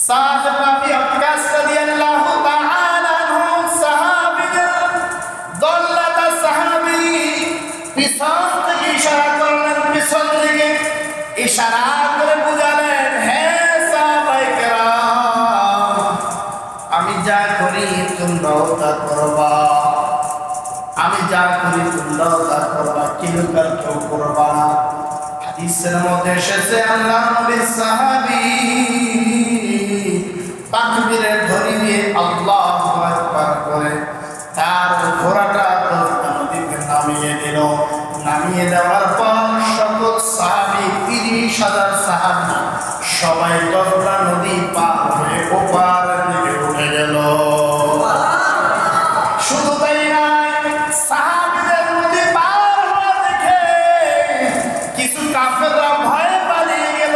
সাদ ইবনে ওয়াক্কাস রাদিয়াল্লাহু তাআলা আনহু সাহাবীদের দল্লাতা সাহাবী পিছন থেকে ইশারা করলেন, পিছন থেকে ইশারা করে বুঝালেন, হে সাহাবায়ে কেরাম, আমি যা করি তোমরাও তা করবা, আমি যা করি তোমরাও তা করবা, কিলুকার কেউ করবা না। হাদিসের মধ্যে এসেছে আল্লাহর নবীর সাহাবী তাকবীরের ধ্বনি দিয়ে আল্লাহু আকবার করে তার ঘোড়াটা নদীতে নামিয়ে দিল। নামিয়ে দেওয়ার পর সকল সাহাবী ৩০,০০০ সাহাবী সবাই দোলা নদী পার হয়ে ওপার দিকে উঠে গেল। শুধু তাই নয়, সাহাবীদের নদী পার হওয়া দেখে কিছু কাফেররা ভয়ে পালিয়ে গেল।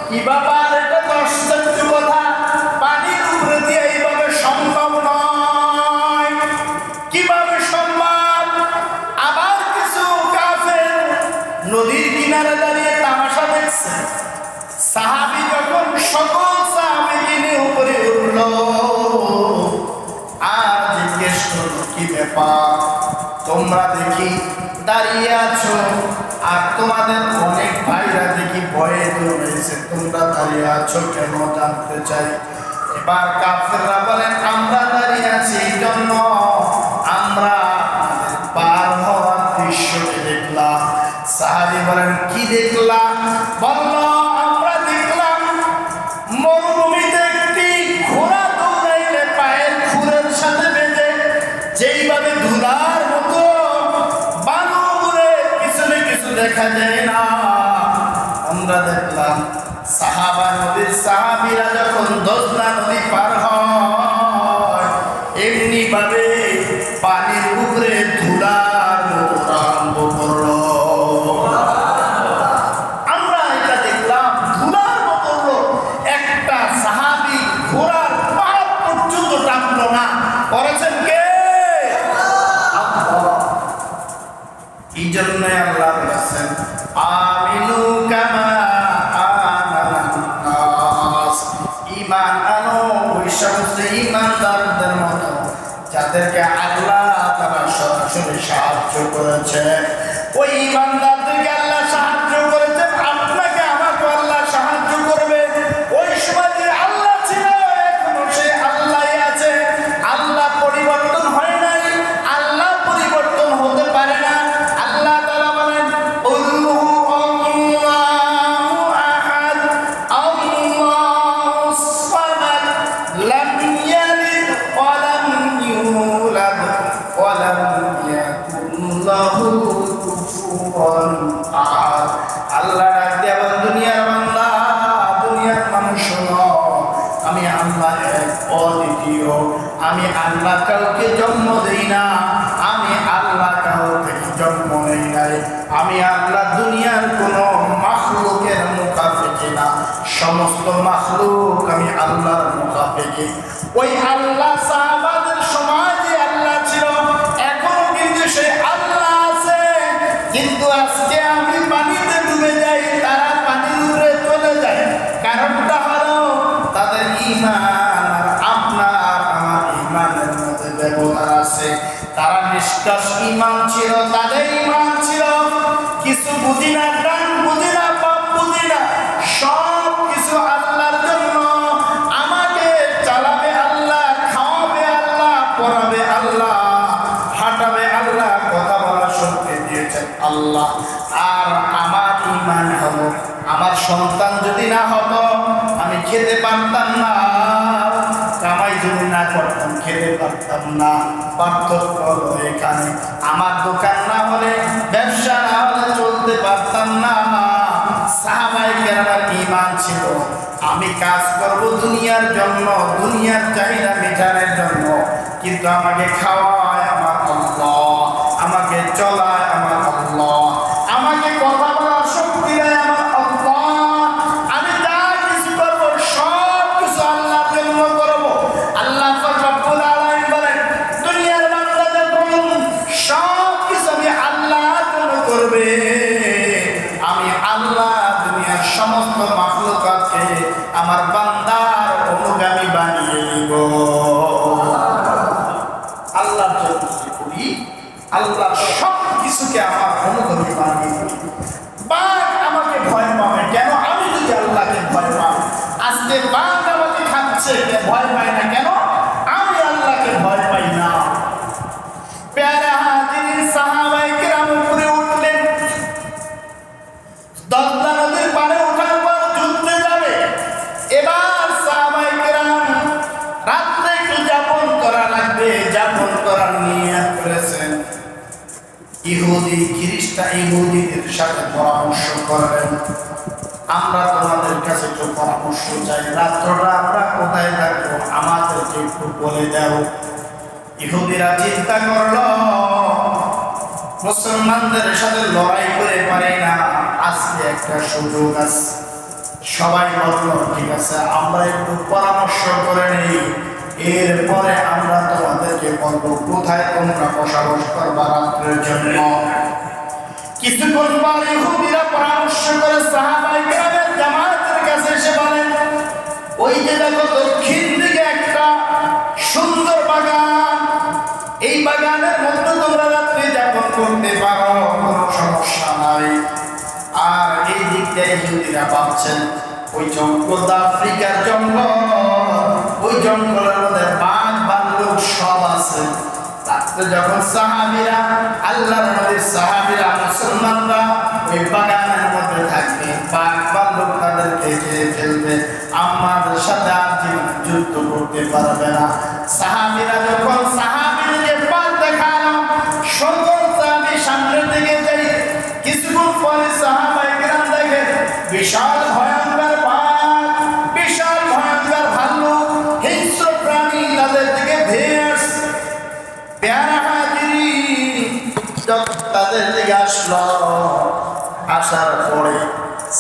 কি ব্যাপার, এটা তো আশ্চর্য কথা, পানির উপরে দিয়ে এইভাবে সম্ভব নয়, কিভাবে সম্ভব? আবার কিছু কাফের নদীর কিনারে দাঁড়িয়ে তামাশা দেখছে। সাহাবী যখন সকল সাহাবীকে নিয়ে উপরে উঠল আর জিজ্ঞেস করলো, কি ব্যাপার, তোমরা দেখি দাঁড়িয়ে আছো আর তোমাদের অনেক ভাইরা দেখি ভয়ে দৌড়েছে, তোমরা দাঁড়িয়ে আছো কেন জানতে চাই। এবার কাফেররা বলেন, আমরা দাঁড়িয়ে আছি এই জন্য আমরা পার হওয়ার দৃশ্যকে দেখলাম। সাহাবী বলেন, কি দেখলাম? বলল, আমরা দেখলাম মরুভূমিতে একটি ঘোড়া দৌড়াইলে পায়ের খুরের সাথে বেঁধে যেইভাবে ধুলার মতো বালু উড়ে পিছনে কিছু দেখা যায় না, আমরা দেখলাম সাহাবা নদীর সাহাবীরা যখন দোজলা নদী পার হয় এমনি ভাবে পানির উপরে ধুলার মতো আরম্ভ করলো। আমরা এটা দেখলাম, ধুলার মতো একটা সাহাবী ঘোড়ার পাড় পর্যন্ত টানলো না, করেছেন কে? এই জন্য আল্লাহ বলেছেন, আমিনু কামা আমানান নাস, ঈমান আনো ওই সমস্ত ঈমানদারদের মতো যাদেরকে আল্লাহ তাআলা সরাসরি সাহায্য করেছে। ওই ঈমানদারদেরকে আল্লাহ সাহায্য করেছেন, আপনাকে আমাকে আল্লাহ সাহায্য করবে। ওই সময় যে আল্লাহ ছিল এখনো সে আল্লাহই আছে, আল্লাহ পরিবর্তন হয় নাই, আল্লাহ পরিবর্তন হতে পারে না। আল্লাহ তাআলা বলেন, উল্লুহু আল্লাহু আহাদ আল্লাহুস সামাদ লাম ইয়ালিদ ওয়া লাম ইউলাদ ওয়া লাম ইয়াকুল লাহু কুফুয়ান আহাদ। আল্লাহ ডাক দিয়ে বলেন, দুনিয়ার বান্দা, দুনিয়ার মানুষ শোনো, আমি আল্লাহ এক, অদ্বিতীয়, আমি আল্লাহ কাউকে জন্ম দেই না, আমি আল্লাহ কারো থেকে জন্ম নেই নাই, আমি আল্লাহ দুনিয়ার কোনো মাখলুকের মুখাপেক্ষি না, সমস্ত মাখলুক আমি আল্লাহর মুখাপেক্ষি। ওই আল্লাহ সাহাবাদের সময় যে আল্লাহ ছিল এখনো কিন্তু সে আল্লাহ আছে, কিন্তু আজকে আমি পানিতে ডুবে যাই, তারা পানির উপরে চলে যায়। কারণটা হলো তাদের ঈমান আর আপনার আমার ঈমানের মধ্যে ব্যবধান আছে। তারা নিষ্কাশ ঈমান ছিল, তাদের ঈমান ছিল কিছু বুঝি না, ডান বুঝি না, বাপ বুঝি না, সব কিছু আল্লাহর জন্য। আমাকে চালাবে আল্লাহ, খাওয়াবে আল্লাহ, পড়াবে আল্লাহ, হাঁটাবে আল্লাহ, কথা বলার শক্তি দিয়েছেন আল্লাহ। আর আমার ঈমান হলো, আমার সন্তান যদি না হতো আমি খেতে পারতাম না, কামাই যদি না করতাম খেতে পারতাম না। পার্থক্য হলো এখানে, আমার দোকান না হলে, ব্যবসা না হলে চলতে পারতাম না। সাহাবায়ে কেরামের ঈমান ছিল, আমি কাজ করব দুনিয়ার জন্য, দুনিয়ার চাহিদা মেটানোর জন্য, কিন্তু আমাকে খাওয়ায় আমার আল্লাহ, আমাকে চলায় আমার আল্লাহ, আমাকে কথা বলার শক্তি দেয় আমার আল্লাহ। আমি যা কিছু করব সব কিছু আল্লাহর জন্য করব। আল্লাহ রব্বুল আলামিন বলেন, দুনিয়ার বান্দা যখন সব কিছু আমি আল্লাহর জন্য করবে, আমি আল্লাহ দুনিয়ার সমস্ত মাখলুকাতকে আমার বান্দার গো। আল্লাহর জন্য করি, আল্লাহ সব কিছুকে আমার অনুগত বানিয়ে দিই। বাঘ আমাকে ভয় পাবে কেন? আমি যদি আল্লাহকে ভয় পাই। আজকে বাঘ আমাকে খাচ্ছে, ভয় পাই না কেন? আমি আল্লাহকে ভয় পাই না। প্যারা হাজির সাহাবায়ে কেরাম উপরে উঠলেন, দজলা নদীর পাড়ে ওঠার পর যুদ্ধে যাবে। এবার সাহাবায়ে কেরাম রাত্রে একটু যাপন করা লাগবে, যাপন করার নিয়ত করেছেন। ইহুদি খ্রিস্টান ইহুদিদের সাথে পরামর্শ করলেন, আমরা তোমাদের কাছে একটু পরামর্শ চাই, রাত্রটা আমরা কোথায় থাকবো আমাদেরকে একটু বলে দাও। ইহুদিরা চিন্তা করলো, মুসলমানদের সাথে লড়াই করে পারে না, আজকে একটা সুযোগ আছে। সবাই বলল ঠিক আছে, আমরা একটু পরামর্শ করে নেই, এরপরে আমরা তোমাদেরকে বলবো কোথায় তোমরা বসবাস করবা রাত্রের জন্য। কিছুক্ষণ পর ইহুদিরা পরামর্শ করে সাহাবায়ে কেরামের জামাতের কাছে এসে বলেন, ওই যে দেখো দক্ষিণ দিকে একটা সুন্দর বাগান, এই বাগানের মধ্যে তোমরা রাত্রি যাপন করতে পারো, কোনো সমস্যা নাই। আর এই দিক দিয়ে ইহুদিরা ভাবছেন ওই জঙ্গল আফ্রিকার জঙ্গল, ওই জঙ্গলের মধ্যে বাঘ ভাল্লুক সব আছে। রাত্রে যখন সাহাবীরা আল্লাহর নবীর সাহাবীরা মুসলমানরা ওই বাগানের মধ্যে থাকবে, বাঘ ভাল্লুক তাদেরকে খেয়ে ফেলবে, আমাদের সাথে আর যুদ্ধ করতে পারবে না। সাহাবীরা যখন সাহাবীদেরকে পথ দেখালো, সকল সাহাবী সামনের দিকে যাই, কিছুক্ষণ পরে সাহাবায়ে কেরাম দেখে বিশাল ভয়ঙ্কর বাঘ, বিশাল ভয়ঙ্কর ভাল্লুক, হিংস্র প্রাণী তাদের দিকে ধেয়ে আসছে। প্যারা হাজিরিন যখন তাদের দিকে আসলো, আসার পরে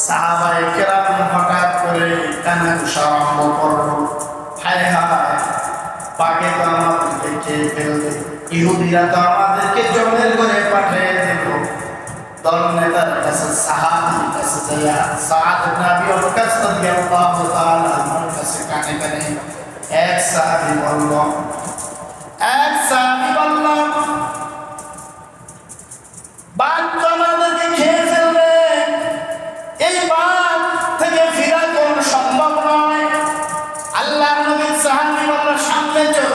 সাহাবায়ে কেরাম হঠাৎ করে কান্নাঘুষা আরম্ভ করলো, হায় হায় বাঘে তো আমাদেরকে খেয়ে ফেলবে, ইহুদিরা তো আমাদেরকে জমের করে পাঠিয়ে দিল। দল নেতার কাছে সাহাবীর কাছে যাইয়া সাদ ইবনে আবি ওয়াক্কাস রাদিয়াল্লাহু তাআলা আনহুর কাছে কানে কানে এক সাহাবী বলল, বাঘ তো আমাদেরকে খেয়ে ফেলবে, এই বাঘ থেকে ফেরা কোনো সম্ভব নয়। আল্লাহর নবী সাহাবী বলল, সামনে চল।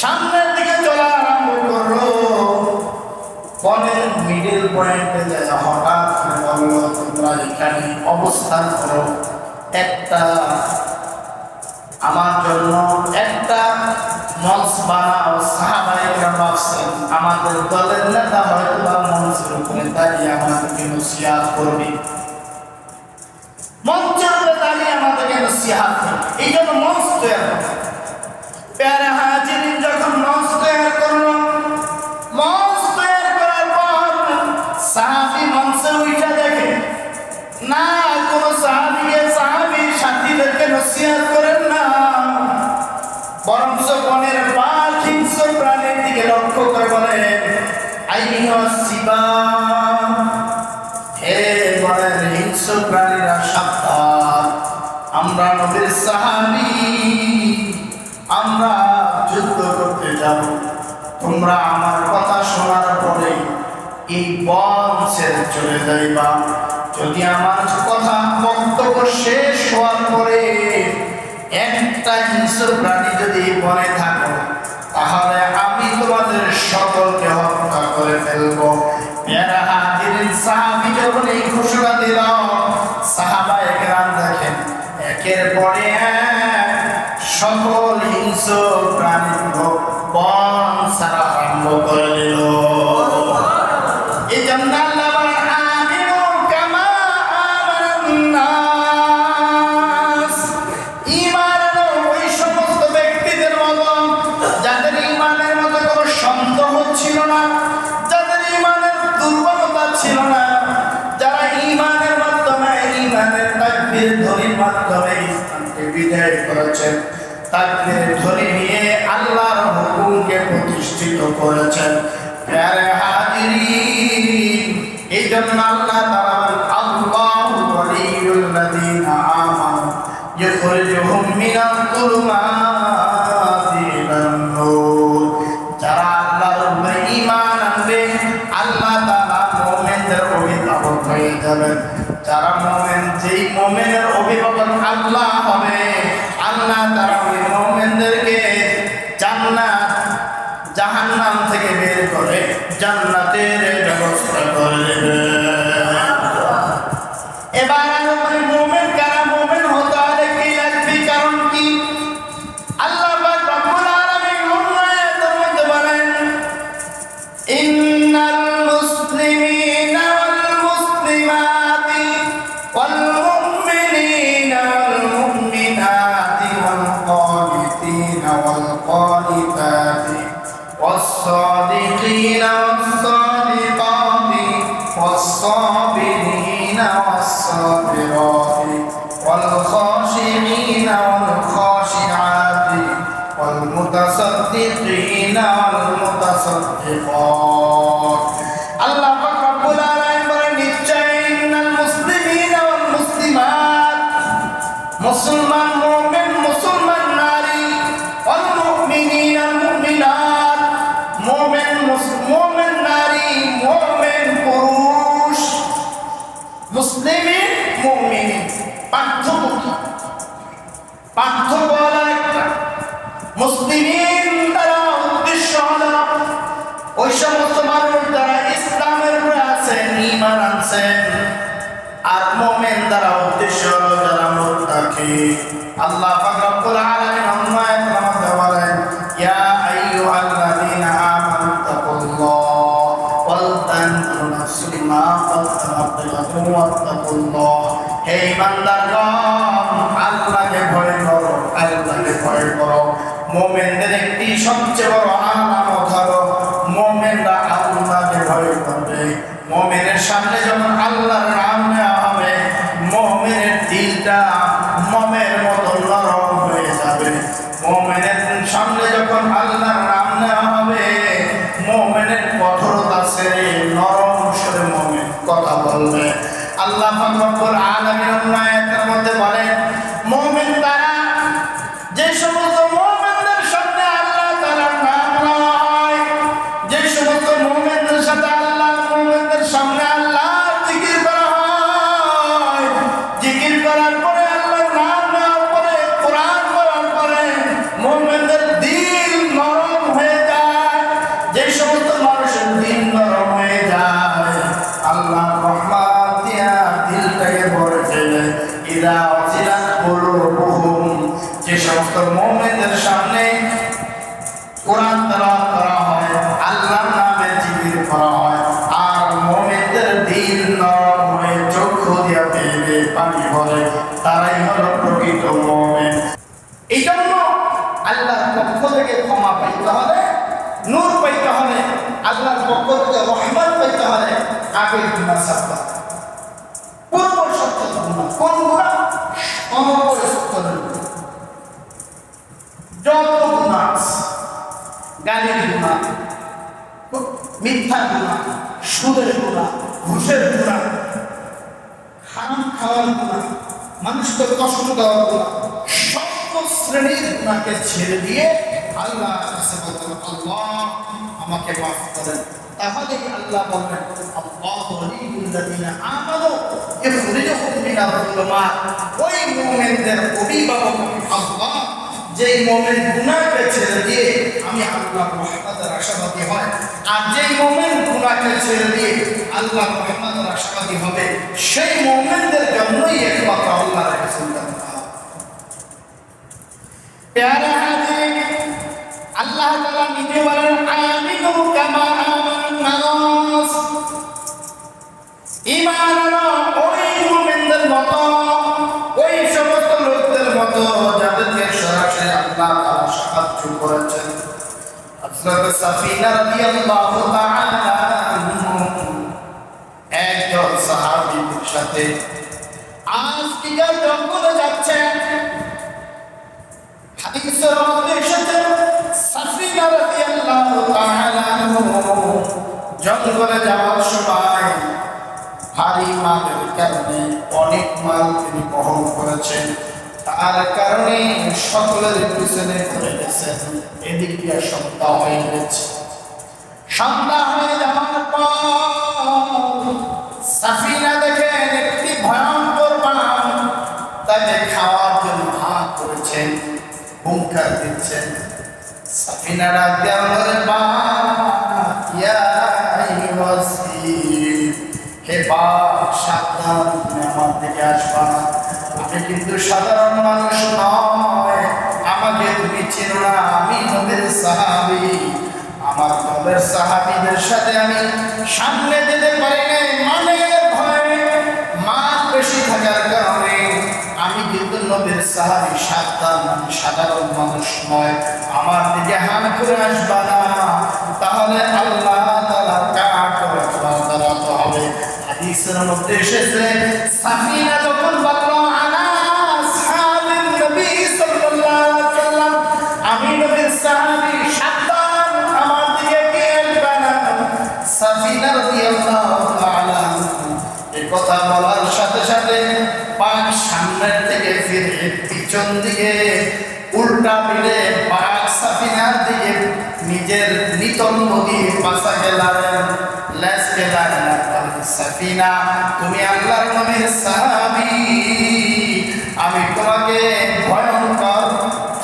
সামনের দিকে চলা আরম্ভ করলো। বনের মিডল পয়েন্টে যায় হঠাৎ করে বলল, তোমরা এখানে অবস্থান করো, একটা আমার জন্য একটা মঞ্চ বানাও। সাহাবায়ে কেরাম ভাবছেন আমাদের দলের নেতা হয়তো বা মঞ্চের উপরে দাঁড়িয়ে আমাদেরকে নসিহত করবে, মঞ্চের উপরে দাঁড়িয়ে আমাদেরকে নসিহত করবে, এই জন্য মঞ্চ তৈরি করবে। প্যারা হাজিরিন যখন মঞ্চ তৈরি করলো, মঞ্চ তৈরি করার পর সাহাবী মঞ্চে উঠে দেখে না, কোন সাহাবীর সাথীদেরকে নসিহত করেন না, বরঞ্চ বনের বাঘ হিংস্র প্রাণীর দিকে লক্ষ্য করে বলেন, হে বনের হিংস্র প্রাণীরা সাবধান, আমরা নবীর সাহাবী, আমরা যুদ্ধ করতে যাব। তোমরা আমার কথা শোনার পরে এই বন ছেড়ে চলে যাইবা। যদি আমার কথা বক্তব্য শেষ হওয়ার পরে একটা হিংস্র প্রাণী যদি বনে থাকো, তাহলে আমি তোমাদের সকলকে হত্যা করে ফেলবো। প্যারা হাজিরিন সাহাবী যখন এই ঘোষণা দিল, সাহাবায়ে কেরাম দেখেন একের পরে এক সকল হিংস্র প্রাণীগুলো বন ছাড়া আরম্ভ করে দিল। এই জন্য আল্লাহ বলেন, আমিনু কামা আমানান নাস, ঈমান আনো ওই সমস্ত ব্যক্তিদের মতো যাদের ঈমানের মধ্যে কোনো সন্দেহ ছিল না, যাদের ঈমানের দুর্বলতা ছিল না, যারা ঈমানের মাধ্যমে ঈমানের তাকবীর ধ্বনির মাধ্যমে ইসলামকে বিজয় করেছেন, তাকবীর ধ্বনি নিয়ে আল্লাহর হুকুমকে প্রতিষ্ঠিত করেছেন। প্যারা হাজিরিন, এই জন্য আল্লাহ তাআলা বলেন, আল্লাহু ওয়ালিয়ুল লাযীনা আমানু ইখরিজুহুম মিনাল যুলুমাতি والصديقات আল্লাহ পাক রব্বুল আলামিন বলেন নিশ্চয় ইন্নাল মুসলিমিনা ওয়াল মুসলিমাত মুসলমান মুমিন মুসলমান নারী ওয়াল মুমিনিনা ওয়াল মুমিনাত মুমিন নারী মুমিন পুরুষ মুসলিমিন মুমিনিন পার্থক্য হলো একটা মুসলিমিন দ্বারা উদ্দেশ্য হলো ওই সমস্ত মানুষ যারা ইসলামের উপরে আছেন ঈমান আনছেন আর মুমিন দ্বারা উদ্দেশ্য হলো যারা মুত্তাকি আল্লাহ পাক রব্বুল আলামিন আয়াতের মধ্যে বলেন ইয়া আইয়ুহাল্লাযীনা আমানু তাকুল্লাহ ওয়াল তানজুর নাফসুম মা কাদ্দামাত ওয়াত্তাকুল্লাহ হে ঈমানদারগণ আল্লাহকে ভয় করো আল্লাহকে ভয় করো মুমিনদের একটি সবচেয়ে বড় আলামত হলো মুমিনরা আল্লাহকে ভয় করবে মুমিনের সামনে যখন আল্লাহর নাম নেওয়া হবে মুমিনের দিলটা মোমের মতো নরম হয়ে যাবে মুমিনের সামনে যখন আল্লাহর নাম নেওয়া হবে মুমিনের কঠোরতা ছেড়ে নরম সুরে মুমিন কথা বলবে আল্লাহ পাক রব্বুল আলামিন আয়াতের মধ্যে বলেন মুমিন তারা যে সমস্ত মুমিনদের সামনে আল্লাহ তাআলার নাম নেওয়া হয় যে সমস্ত মুমিনদের সাথে মুমিনদের সামনে আল্লাহর জিকির করা হয় জিকির করার পরে আল্লাহর নাম নেওয়ার পরে কোরআন পড়ার পরে মুমিনদের দিল নরম হয়ে যায় যে সমস্ত মানুষের দিল নরম হয়ে যায় আল্লাহর রহমত দিয়া দিলটাকে ভরে ফেলে ইদা ওয়াজিলাত কুলুবুহুম যে সমস্ত মুমিনদের সামনে কোরআন তেলাওয়াত করা হয় আল্লাহর নামে জিকির করা হয় আর মুমিনদের দিল নরম হয়ে চক্ষু দিয়া বেয়ে পানি পড়ে তারাই হলো প্রকৃত মুমিন এই জন্য আল্লাহর পক্ষ থেকে ক্ষমা পাইতে হলে নূর পাইতে হলে আল্লাহর পক্ষ থেকে রহমত পাইতে হলে আগে গুনাহ সাফা পূর্ব সত্য গুনাহ কোন গুনাহ অনবর সত্য যত গুনাহ গালির গুনাহ মিথ্যা গুনাহ সুদের গুনাহ ঘুষের গুনাহ হারাম খাওয়ার গুনাহ মানুষকে কষ্ট দেওয়ার গুনাহ সব শ্রেণীর গুনাহকে ছেড়ে দিয়ে আল্লাহর কাছে বলতেন আল্লাহ আমাকে মাফ করেন তাহলে আল্লাহ বলবেন আল্লাহু ওয়ালিয়ুল্লাযীনা আমানু ইখরিজুহুম মিনাল যুলুমাত ওই মুমিনদের অভিভাবক আল্লাহ যেই মুমিন গুনাহকে ছেড়ে দিয়ে আমি আল্লাহর রহমতের আশাবাদী হয় আর যেই মুমিন গুনাহকে ছেড়ে দিয়ে আল্লাহর রহমতের আশাবাদী হবে সেই মুমিনদের জন্যই একমাত্র আল্লাহর কাছে চিন্তা প্যারা হাজির আল্লাহ তাআলা নিজে বলেন আমিনু কামা আমানান নাস ঈমান আনো ওই মুমিনদের মতো ওই সমস্ত লোকদের মতো যাদেরকে সরাসরি আল্লাহ তাআলা সাহায্য করেছেন হযরত সাফিনা রাদিয়াল্লাহু তাআলা একজন সাহাবীর সাথে আজকে জঙ্গলে যাচ্ছেন হাদিসের মধ্যে এসেছে সাফিনা রাদিয়াল্লাহু তাআলা জঙ্গলে যাওয়ার সময় ভারী মালের কারণে অনেক মাল তিনি বহন করেছেন তার কারণে সকলের পিছনে পড়ে গেছেন এদিক দিয়ে সন্ধ্যা হয়ে গেছে সন্ধ্যা হয়ে যাওয়ার পর সাফিনা দেখেন একটি ভয়ঙ্কর বানর তাকে খাওয়ার জন্য হাত করেছেন হুঙ্কার দিচ্ছেন সাফিনা ডাক দেওয়া বলে বা ইয়া আইয়ুহাস-সাফির হে বা সাবধান তুমি আমার দিকে আসবা আমি কিন্তু সাধারণ মানুষ নয় আমাকে তুমি চেনো না আমি নবীর সাহাবী আমার নবীর সাহাবীদের সাথে আমি সামনে যেতে পারি না মানের ভয়ে মান বেশি থাকার কারণে আমি কিন্তু নবীর সাহাবী সাবধান আমি সাধারণ মানুষ নয় আমার দিকে হাত করে আসবা না তাহলে আল্লাহ তাআলা কাট করে দাঁড়াতে হবে হাদিসের মধ্যে এসেছে সাফিনা যখন বলল আনা আসহাবিন নবী সাল্লাল্লাহু আলাইহি ওয়াসাল্লাম আমি নবীর সাহাবী সাবধান আমার দিকে কে পিছন দিকে উল্টা পিলে পাক সাফিনার দিকে নিজের নিতম্ব দিয়ে পাশা গেলারেন লেস গেলারেন সাফিনা তুমি আল্লাহর নবীর সাহাবী আমি তোমাকে ভয়ঙ্কর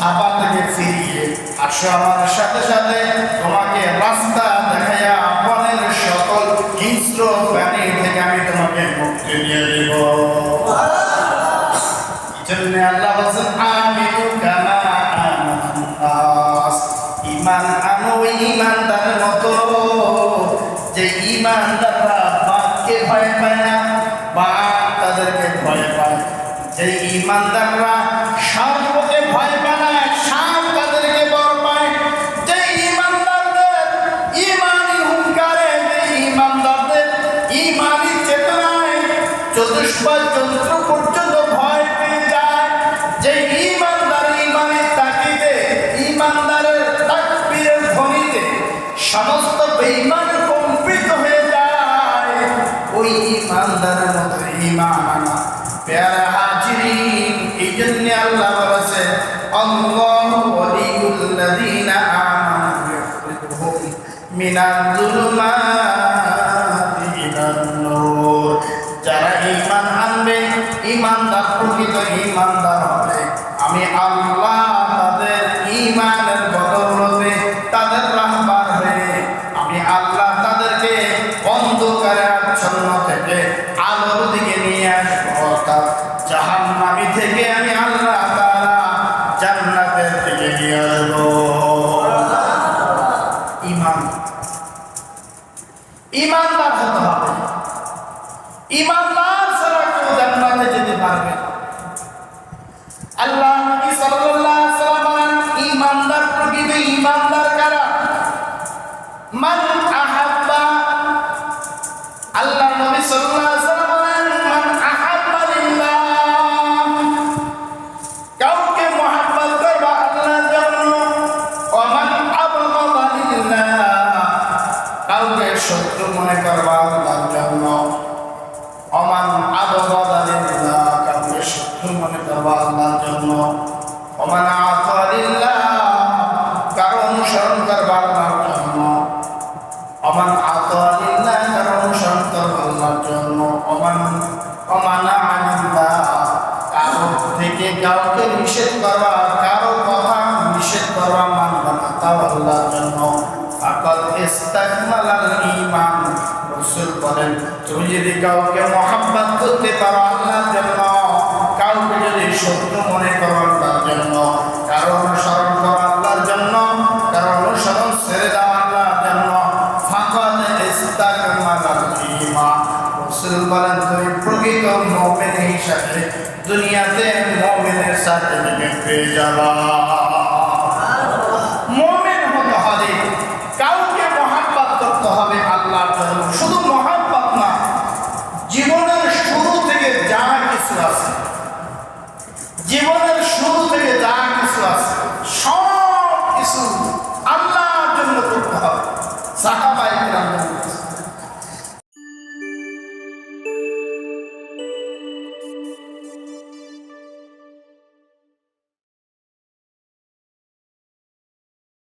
থাবা থেকে ফিরিয়ে আসো আমার সাথে সাথে তোমাকে রাস্তা দেখাইয়া বনের সকল হিংস্র প্রাণী থেকে আমি তোমাকে মুক্তি দিয়ে দেব। জন্য আল্লাহ বলেন আমিনু কামা আমানাস ঈমান আনো ঈমানদারের মতো যে ঈমানদাররা বাঘকে ভয় পায় না বাঘ তাদেরকে ভয় পায় যে ঈমানদাররা সাপকে ভয় পায় না সাপ তাদেরকে ভয় পায় যে ঈমানদারদের ঈমানি হুঙ্কারে যে ঈমানদারদের ঈমানি চেতনায় চতুষ্পদ যন্ত্র পর্যন্ত ভয় পেয়ে যায় যে ঈমানদার ঈমানি তাকিদে ঈমানদারের তাকবীরের ধ্বনিতে সমস্ত বেঈমান কম্পিত হয়ে যায় ওই ঈমানদারের মতো ঈমান আনা প্যারা হাজিরিন এই জন্য আল্লাহ বলেছে আল্লাহু ওয়ালিউল্লাযীনা আমানু ইখরিজুহুম মিনাজ যুলুমাতি ইলান নূর যারা ঈমান আনবে ঈমানদার প্রকৃত ঈমানদার হবে আমি আল্লাহ তাদের ঈমানের বদৌলতে তাদের রাহবার হয়ে আমি আল্লাহ তাদেরকে অন্ধকারে আচ্ছন্ন থেকে আলোর দিকে নিয়ে আসবো অর্থাৎ জাহান্নামী থেকে আমি আল্লাহ তাআলা জান্নাতের দিকে নিয়ে আসবো। ঈমান ঈমানদার হতে হবে ঈমানদার ছাড়া কেউ জান্নাতে যেতে পারবে না। আল্লাহ নবী সাল্লাল্লাহু আলাইহি ওয়াসাল্লাম বলেন ঈমানদার প্রকৃত ঈমানদার কারা মান আহাব্বা আল্লাহ নবী সাল্লাল্লাহু আলাইহি ওয়াসাল্লাম বলেন মান আহাব্বা লিল্লাহ কাউকে মুহাব্বত করবা আল্লাহর জন্য ওয়া মান আবগাদা লিল্লাহ কাউকে শত্রু মনে করবা আল্লাহর জন্য ওমান আবগাদা লিল্লাহ কাউকে শত্রু মনে করবা আল্লাহর জন্য ওমান আতা লিল্লাহ কারো অনুসরণ করবা আল্লাহর জন্য ওমান আতা লিল্লাহ কারো অনুসরণ করবা আল্লাহর জন্য ওমানা আনিল্লাহ কারো থেকে কাউকে নিষেধ করবা কারো কথা নিষেধ করবা মানবা না তাও আল্লাহর জন্য ফাকাদ ইস্তাকমালাল ঈমান রাসূল বলেন তুমি যদি কাউকে মহব্বত করতে পারো আল্লাহর জন্য কাউকে যদি শত্রু মনে করো আল্লাহর জন্য কারো অনুসরণ করো আল্লাহর জন্য কারো অনুসরণ ছেড়ে দাও আল্লাহর জন্য ফাকাদ ইস্তাকমালাল ঈমান রাসূল বলেন তুমি প্রকৃত মুমিন হিসেবে দুনিয়াতে মুমিনের সার্টিফিকেট পেয়ে যাবা।